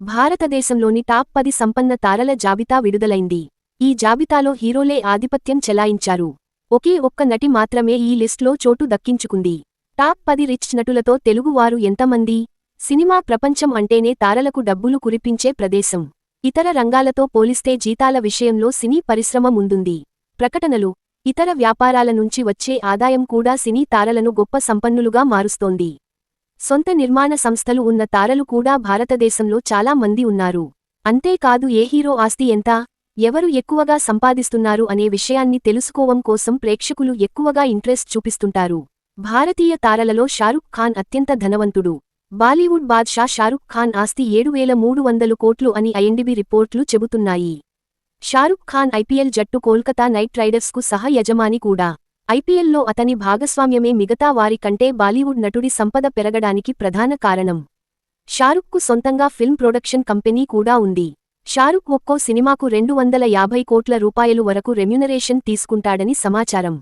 భారతదేశంలోని టాప్ 10 సంపన్న తారల జాబితా విడుదలైంది. ఈ జాబితాలో హీరోలే ఆధిపత్యం చెలాయించారు. ఒకే ఒక్క నటి మాత్రమే ఈ లిస్ట్లో చోటు దక్కించుకుంది. టాప్ 10 రిచ్ నటులతో తెలుగువారు ఎంతమంది? సినిమా ప్రపంచం అంటేనే తారలకు డబ్బులు కురిపించే ప్రదేశం. ఇతర రంగాలతో పోలిస్తే జీతాల విషయంలో సినీ పరిశ్రమ ముందుంది. ప్రకటనలు, ఇతర వ్యాపారాల నుంచి వచ్చే ఆదాయం కూడా సినీ తారలను గొప్ప సంపన్నులుగా మారుస్తోంది. సొంత నిర్మాణ సంస్థలు ఉన్న తారలు కూడా భారతదేశంలో చాలా మంది ఉన్నారు. అంతేకాదు ఏ హీరో ఆస్తి ఎంత, ఎవరు ఎక్కువగా సంపాదిస్తున్నారు అనే విషయాన్ని తెలుసుకోవడం కోసం ప్రేక్షకులు ఎక్కువగా ఇంట్రెస్ట్ చూపిస్తుంటారు. భారతీయ తారలలో షారుఖ్ ఖాన్ అత్యంత ధనవంతుడు. బాలీవుడ్ బాద్షా షారుఖ్ ఖాన్ ఆస్తి 7,300 కోట్లు అని ఐఎండిబి రిపోర్ట్లు చెబుతున్నాయి. షారుఖ్ ఖాన్ ఐపీఎల్ జట్టు కోల్కతా నైట్ రైడర్స్కు సహ యజమాని కూడా. ఐపీఎల్లో అతని భాగస్వామ్యమే మిగతా వారి కంటే బాలీవుడ్ నటుడి సంపద పెరగడానికి ప్రధాన కారణం. షారుఖ్కు సొంతంగా ఫిల్మ్ ప్రొడక్షన్ కంపెనీ కూడా ఉంది. షారుఖ్ ఒక్కో సినిమాకు 250 కోట్ల రూపాయలు వరకు రెమ్యునరేషన్ తీసుకుంటాడని సమాచారం.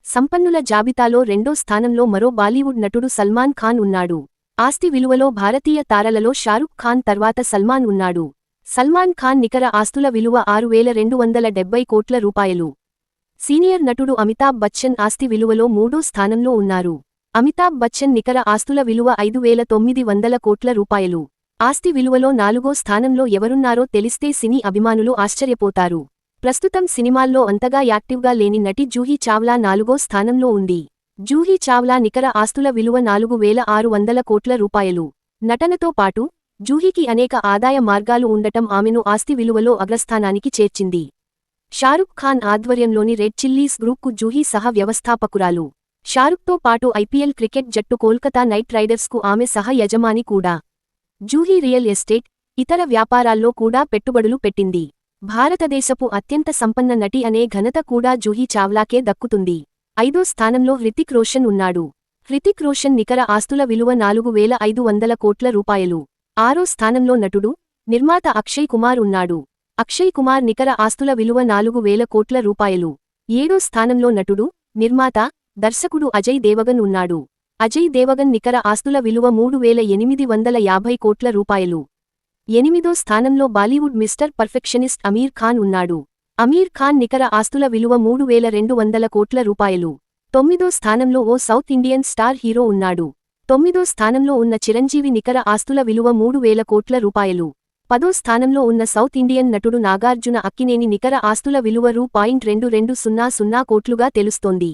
సంపన్నుల జాబితాలో రెండో స్థానంలో మరో బాలీవుడ్ నటుడు సల్మాన్ ఖాన్ ఉన్నాడు. ఆస్తి విలువలో భారతీయ తారలలో షారుఖ్ ఖాన్ తర్వాత సల్మాన్ ఉన్నాడు. సల్మాన్ ఖాన్ నికర ఆస్తుల విలువ 6,270 కోట్ల రూపాయలు. సీనియర్ నటుడు అమితాబ్ బచ్చన్ ఆస్తి విలువలో మూడో స్థానంలో ఉన్నారు. అమితాబ్ బచ్చన్ నికర ఆస్తుల విలువ 5,900 కోట్ల రూపాయలు. ఆస్తి విలువలో నాలుగో స్థానంలో ఎవరున్నారో తెలిస్తే సినీ అభిమానులు ఆశ్చర్యపోతారు. ప్రస్తుతం సినిమాల్లో అంతగా యాక్టివ్గా లేని నటి జూహీ చావ్లా నాలుగో స్థానంలో ఉంది. జూహీ చావ్లా నికర ఆస్తుల విలువ 4,600 కోట్ల రూపాయలు. నటనతో పాటు జూహీకి అనేక ఆదాయ మార్గాలు ఉండటం ఆమెను ఆస్తి విలువలో అగ్రస్థానానికి చేర్చింది. షారుఖ్ ఖాన్ ఆధ్వర్యంలోని రెడ్ చిల్లీస్ గ్రూప్కు జూహీ సహ వ్యవస్థాపకురాలు. షారుఖ్తో పాటు ఐపీఎల్ క్రికెట్ జట్టు కోల్కతా నైట్ రైడర్స్కు ఆమె సహ యజమాని కూడా. జూహీ రియల్ ఎస్టేట్, ఇతర వ్యాపారాల్లో కూడా పెట్టుబడులు పెట్టింది. భారతదేశపు అత్యంత సంపన్న నటి అనే ఘనత కూడా జూహీ చావ్లాకే దక్కుతుంది. ఐదో స్థానంలో హృతిక్ రోషన్ ఉన్నాడు. హృతిక్ రోషన్ నికర ఆస్తుల విలువ 4,500 కోట్ల రూపాయలు. ఆరో స్థానంలో నటుడు, నిర్మాత అక్షయ్ కుమార్ ఉన్నాడు. అక్షయ్ కుమార్ నికర ఆస్తుల విలువ 4,000 కోట్ల రూపాయలు. ఏడో స్థానంలో నటుడు, నిర్మాత, దర్శకుడు అజయ్ దేవగన్ ఉన్నాడు. అజయ్ దేవగన్ నికర ఆస్తుల విలువ 3,850 కోట్ల రూపాయలు. ఎనిమిదో స్థానంలో బాలీవుడ్ మిస్టర్ పర్ఫెక్షనిస్ట్ అమీర్ ఖాన్ ఉన్నాడు. అమీర్ ఖాన్ నికర ఆస్తుల విలువ 3,200 కోట్ల రూపాయలు. తొమ్మిదో స్థానంలో ఓ సౌత్ ఇండియన్ స్టార్ హీరో ఉన్నాడు. తొమ్మిదో స్థానంలో ఉన్న చిరంజీవి నికర ఆస్తుల విలువ 3,000 కోట్ల రూపాయలు. పదో స్థానంలో ఉన్న సౌత్ ఇండియన్ నటుడు నాగార్జున అక్కినేని నికర ఆస్తుల విలువ రూ. 2,200 కోట్లుగా తెలుస్తోంది.